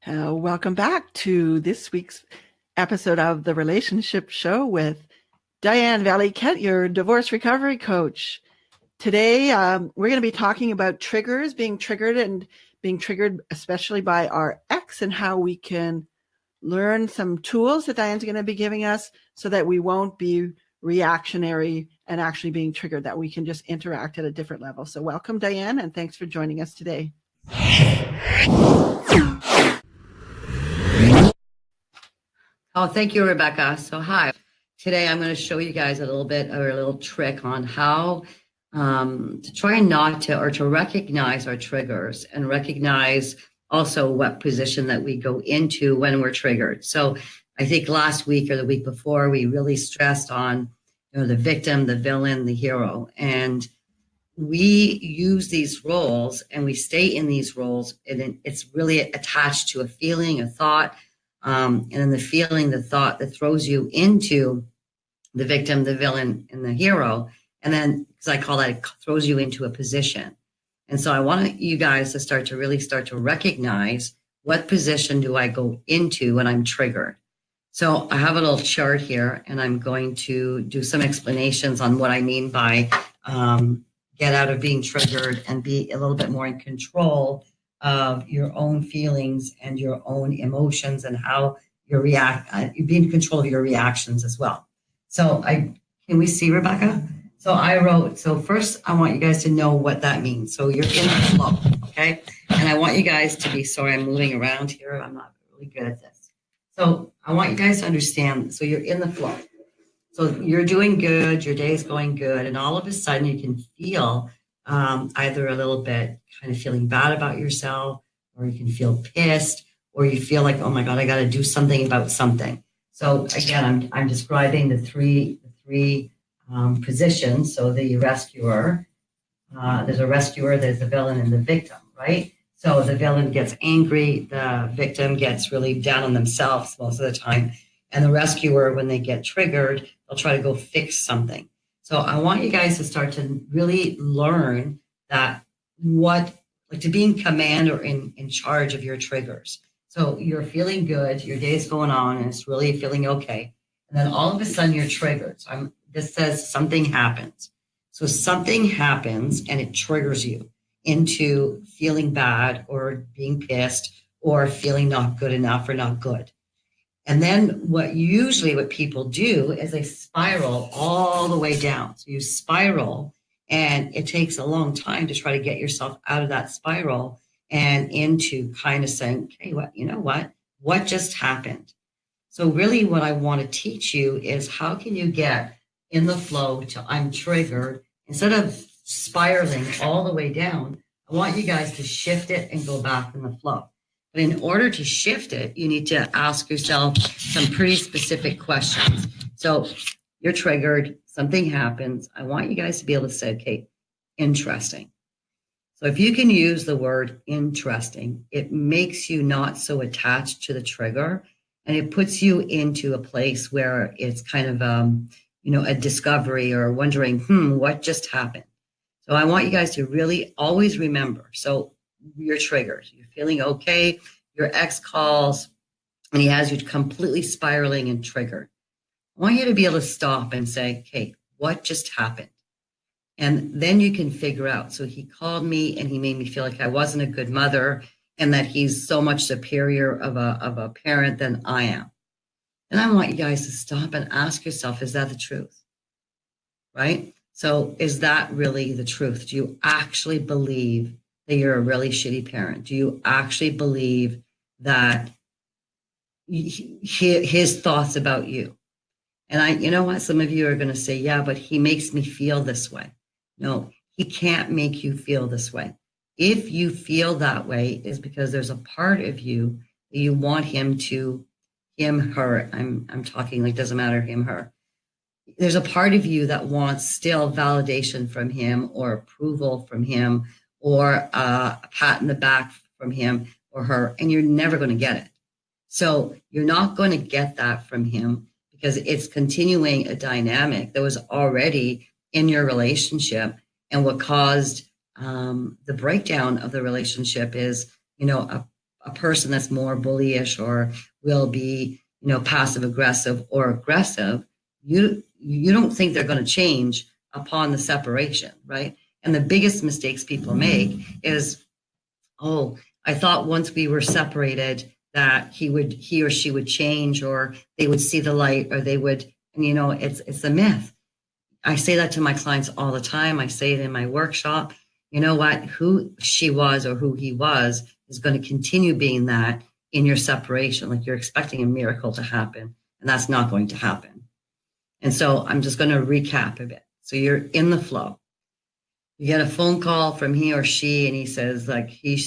Welcome back to this week's episode of the Relationship Show with Diane Valiquette, your divorce recovery coach. Today, we're going to be talking about triggers, being triggered especially by our ex, and how we can learn some tools that Diane's going to be giving us so that we won't be reactionary and actually being triggered, that we can just interact at a different level. So welcome, Diane, and thanks for joining us today. Oh, thank you, Rebecca. So hi. Today I'm going to show you guys a little trick on how to try not to, or to recognize our triggers and recognize also what position that we go into when we're triggered. So I think last week or the week before, we really stressed on, the victim, the villain, the hero. And we use these roles and we stay in these roles, and it's really attached to a feeling, a thought, and then the feeling, the thought that throws you into the victim, the villain, and the hero. And then, because I call that, it throws you into a position. And so I want you guys to start to recognize, what position do I go into when I'm triggered? So I have a little chart here, and I'm going to do some explanations on what I mean by get out of being triggered and be a little bit more in control of your own feelings and your own emotions, and how you you be in control of your reactions as well. So can we see, Rebecca? So first I want you guys to know what that means. So you're in the flow, okay? And I want you guys to be, sorry, I'm moving around here. I'm not really good at this. So I want you guys to understand, so you're in the flow. So you're doing good, your day's going good, and all of a sudden you can feel either a little bit kind of feeling bad about yourself, or you can feel pissed, or you feel like, oh my God, I got to do something about something. So again, I'm describing the three positions. So the rescuer, there's a rescuer, there's the villain, and the victim, right? So the villain gets angry, the victim gets really down on themselves most of the time, and the rescuer, when they get triggered, they'll try to go fix something. So I want you guys to start to really learn that to be in command or in charge of your triggers. So you're feeling good, your day's going on, and it's really feeling okay. And then all of a sudden you're triggered. So this says something happens. So something happens and it triggers you into feeling bad or being pissed or feeling not good enough or not good. And then what people do is they spiral all the way down. So you spiral, and it takes a long time to try to get yourself out of that spiral and into kind of saying, okay, what just happened? So really what I want to teach you is, how can you get in the flow to I'm triggered? Instead of spiraling all the way down, I want you guys to shift it and go back in the flow. But in order to shift it, you need to ask yourself some pretty specific questions. So you're triggered, something happens. I want you guys to be able to say, okay, interesting. So if you can use the word interesting, it makes you not so attached to the trigger, and it puts you into a place where it's kind of, a discovery, or wondering, what just happened? So I want you guys to really always remember. So you're triggered, you're feeling okay, your ex calls and he has you completely spiraling and triggered. I want you to be able to stop and say, okay, what just happened? And then you can figure out. So he called me and he made me feel like I wasn't a good mother, and that he's so much superior of a parent than I am. And I want you guys to stop and ask yourself, is that the truth? Right? So is that really the truth? Do you actually believe that you're a really shitty parent? Do you actually believe that his thoughts about you? And you know what? Some of you are going to say, yeah, but he makes me feel this way. No, he can't make you feel this way. If you feel that way, is because there's a part of you that you want him, her. I'm talking like, doesn't matter, him, her. There's a part of you that wants still validation from him, or approval from him, or a pat in the back from him or her, and you're never going to get it. So you're not going to get that from him, because it's continuing a dynamic that was already in your relationship. And what caused the breakdown of the relationship is, a a person that's more bullyish or will be, passive aggressive or aggressive, you don't think they're going to change upon the separation, right? And the biggest mistakes people make is, oh, I thought once we were separated that he or she would change, or they would see the light, or they would, and it's a myth. I say that to my clients all the time. I say it in my workshop. You know what? Who she was or who he was is going to continue being that in your separation. Like, you're expecting a miracle to happen, and that's not going to happen. And so I'm just going to recap a bit. So you're in the flow. You get a phone call from he or she, and he says, like, she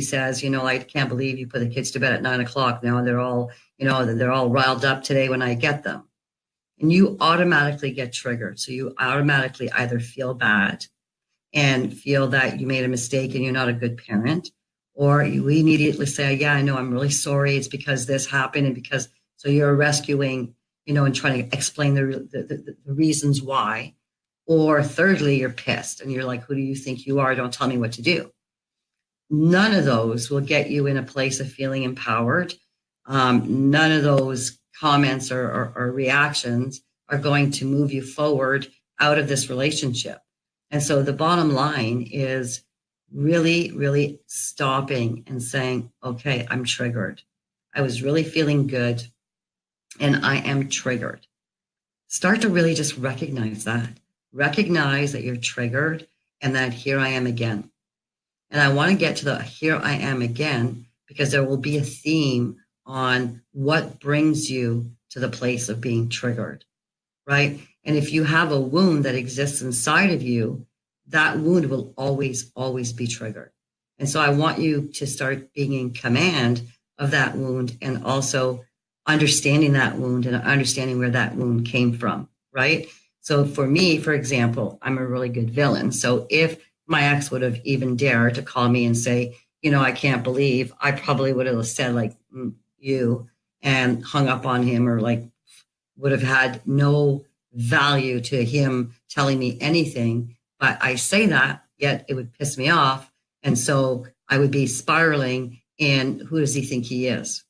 says, I can't believe you put the kids to bed at 9 o'clock. Now they're all, they're all riled up today when I get them. And you automatically get triggered. So you automatically either feel bad and feel that you made a mistake and you're not a good parent, or you immediately say, yeah, I know, I'm really sorry. It's because this happened. And because, so you're rescuing, and trying to explain the reasons why. Or thirdly, you're pissed and you're like, who do you think you are? Don't tell me what to do. None of those will get you in a place of feeling empowered. None of those comments or reactions are going to move you forward out of this relationship. And so the bottom line is really, really stopping and saying, okay, I'm triggered. I was really feeling good and I am triggered. Start to really just recognize that. Recognize that you're triggered and that here I am again. And I want to get to the here I am again, because there will be a theme on what brings you to the place of being triggered, right? And if you have a wound that exists inside of you, that wound will always, always be triggered. And so I want you to start being in command of that wound, and also understanding that wound and understanding where that wound came from, right? So for me, for example, I'm a really good villain. So if my ex would have even dared to call me and say, I can't believe, I probably would have said like, you, and hung up on him, or like would have had no value to him telling me anything. But I say that, yet it would piss me off. And so I would be spiraling in, who does he think he is?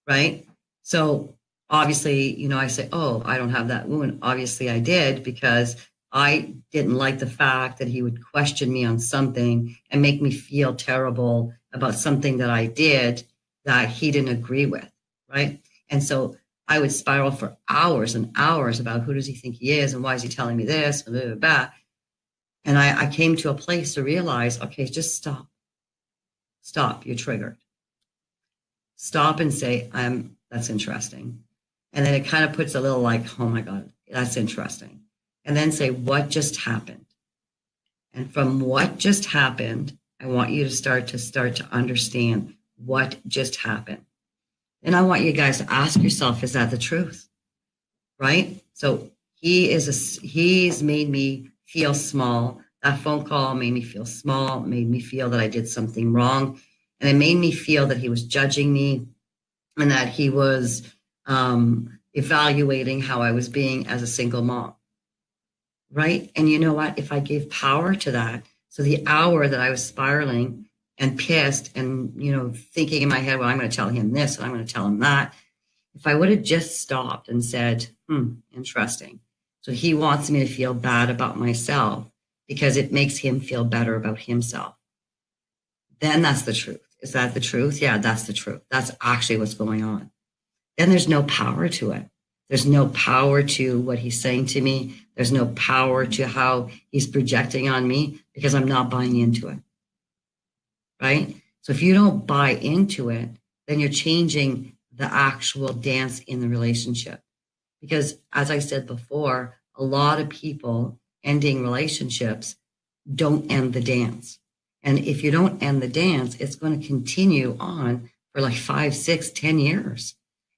Right? So obviously, I say, oh, I don't have that wound. Obviously I did, because I didn't like the fact that he would question me on something and make me feel terrible about something that I did that he didn't agree with, right? And so I would spiral for hours and hours about, who does he think he is, and why is he telling me this, blah, blah, blah. And I came to a place to realize, okay, just stop. Stop, you're triggered. Stop and say, that's interesting. And then it kind of puts a little like, oh my God, that's interesting. And then say, what just happened? And from what just happened, I want you to start to understand what just happened. And I want you guys to ask yourself, is that the truth? Right? So he's made me feel small. That phone call made me feel small, made me feel that I did something wrong. And it made me feel that he was judging me, and that he was evaluating how I was being as a single mom. Right? And you know what? If I gave power to that, so the hour that I was spiraling and pissed and, thinking in my head, well, I'm going to tell him this and I'm going to tell him that. If I would have just stopped and said, interesting. So he wants me to feel bad about myself because it makes him feel better about himself. Then that's the truth. Is that the truth? Yeah, that's the truth. That's actually what's going on. Then there's no power to it. There's no power to what he's saying to me. There's no power to how he's projecting on me, because I'm not buying into it. Right? So if you don't buy into it, then you're changing the actual dance in the relationship. Because as I said before, a lot of people ending relationships don't end the dance. And if you don't end the dance, it's going to continue on for like 5, 6, 10 years.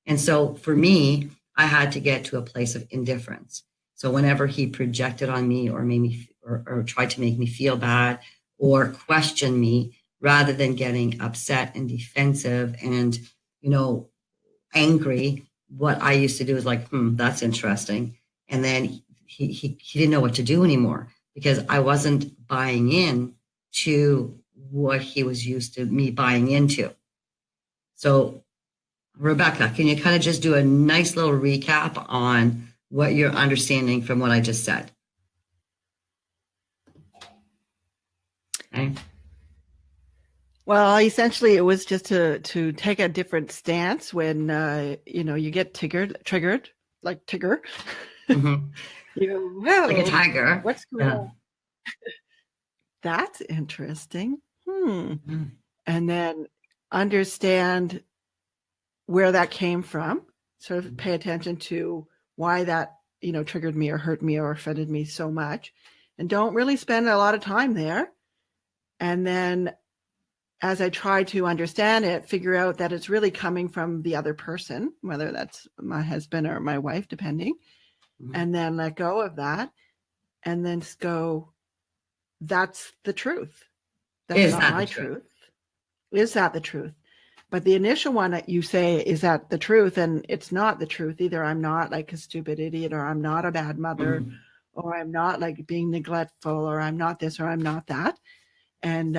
And so for me, I had to get to a place of indifference. So whenever he projected on me or made me or tried to make me feel bad or question me, rather than getting upset and defensive and, angry, what I used to do is like, that's interesting. And then he didn't know what to do anymore, because I wasn't buying in to what he was used to me buying into. So, Rebecca, can you kind of just do a nice little recap on what you're understanding from what I just said? Okay. Well, essentially, it was just to take a different stance when you get triggered like Tigger. Mm-hmm. Like a tiger. What's going on? That's interesting. Mm-hmm. And then understand where that came from. Sort of pay attention to why that triggered me or hurt me or offended me so much, and don't really spend a lot of time there. And then, as I try to understand it, figure out that it's really coming from the other person, whether that's my husband or my wife, depending, and then let go of that, and then go, that's the truth. That's not my truth. Is that the truth? But the initial one that you say, is that the truth? And it's not the truth. Either I'm not like a stupid idiot, or I'm not a bad mother, or I'm not like being neglectful, or I'm not this, or I'm not that. And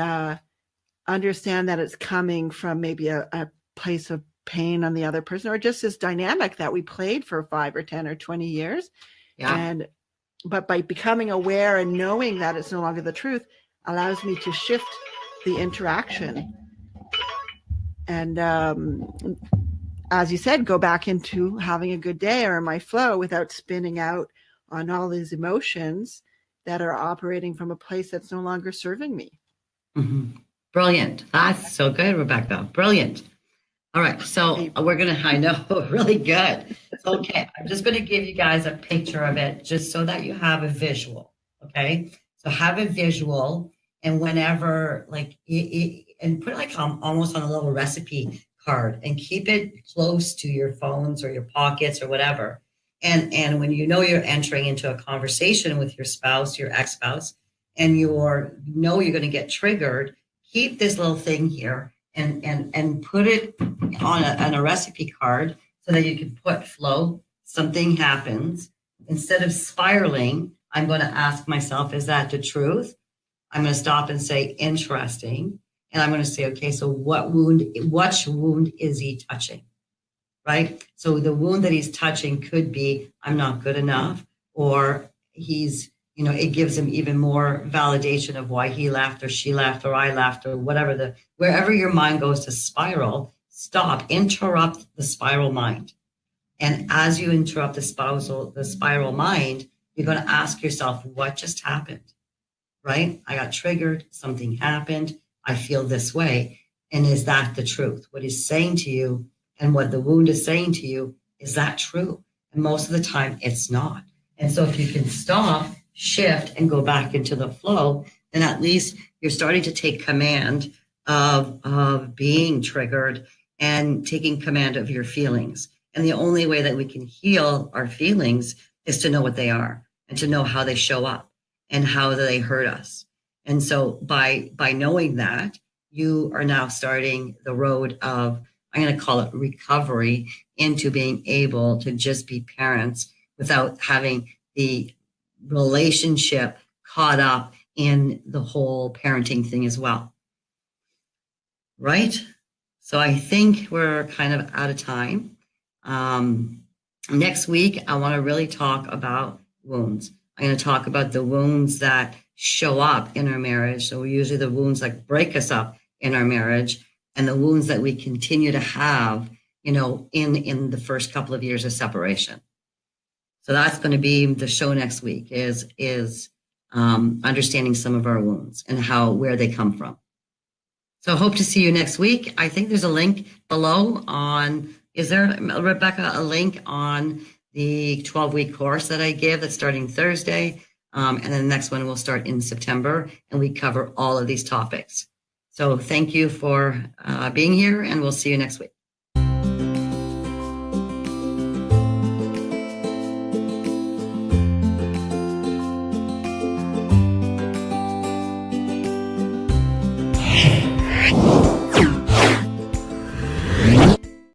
understand that it's coming from maybe a place of pain on the other person, or just this dynamic that we played for 5 or 10 or 20 years. Yeah. But by becoming aware and knowing that it's no longer the truth allows me to shift the interaction. And as you said, go back into having a good day or my flow without spinning out on all these emotions that are operating from a place that's no longer serving me. Mm-hmm. Brilliant. That's so good, Rebecca. Brilliant. All right. So we're going to, I know, really good. Okay. I'm just going to give you guys a picture of it just so that you have a visual. Okay. So have a visual, and whenever and put it like almost on a little recipe card and keep it close to your phones or your pockets or whatever. And when you're entering into a conversation with your spouse, your ex-spouse, and you're going to get triggered, keep this little thing here and put it on a recipe card so that you can put flow. Something happens. Instead of spiraling, I'm going to ask myself, is that the truth? I'm going to stop and say, interesting. And I'm going to say, okay, so which wound is he touching? Right? So the wound that he's touching could be, I'm not good enough, or he's, it gives him even more validation of why he laughed or she laughed or I laughed or whatever. Wherever your mind goes to spiral, stop, interrupt the spiral mind. And as you interrupt the spiral mind, you're going to ask yourself, what just happened? Right? I got triggered. Something happened. I feel this way. And is that the truth? What he's saying to you and what the wound is saying to you, is that true? And most of the time it's not. And so if you can stop, shift, and go back into the flow, then at least you're starting to take command of being triggered and taking command of your feelings. And the only way that we can heal our feelings is to know what they are and to know how they show up and how they hurt us. And so by knowing that, you are now starting the road of, I'm going to call it recovery, into being able to just be parents without having the relationship caught up in the whole parenting thing as well. Right? So I think we're kind of out of time. Next week, I want to really talk about wounds. I'm going to talk about the wounds that show up in our marriage. So usually the wounds that break us up in our marriage, and the wounds that we continue to have, in the first couple of years of separation. So that's going to be the show next week, is understanding some of our wounds and where they come from. So hope to see you next week. I think there's a link below is there, Rebecca, a link on the 12-week course that I give that's starting Thursday? And then the next one will start in September, and we cover all of these topics. So thank you for being here, and we'll see you next week.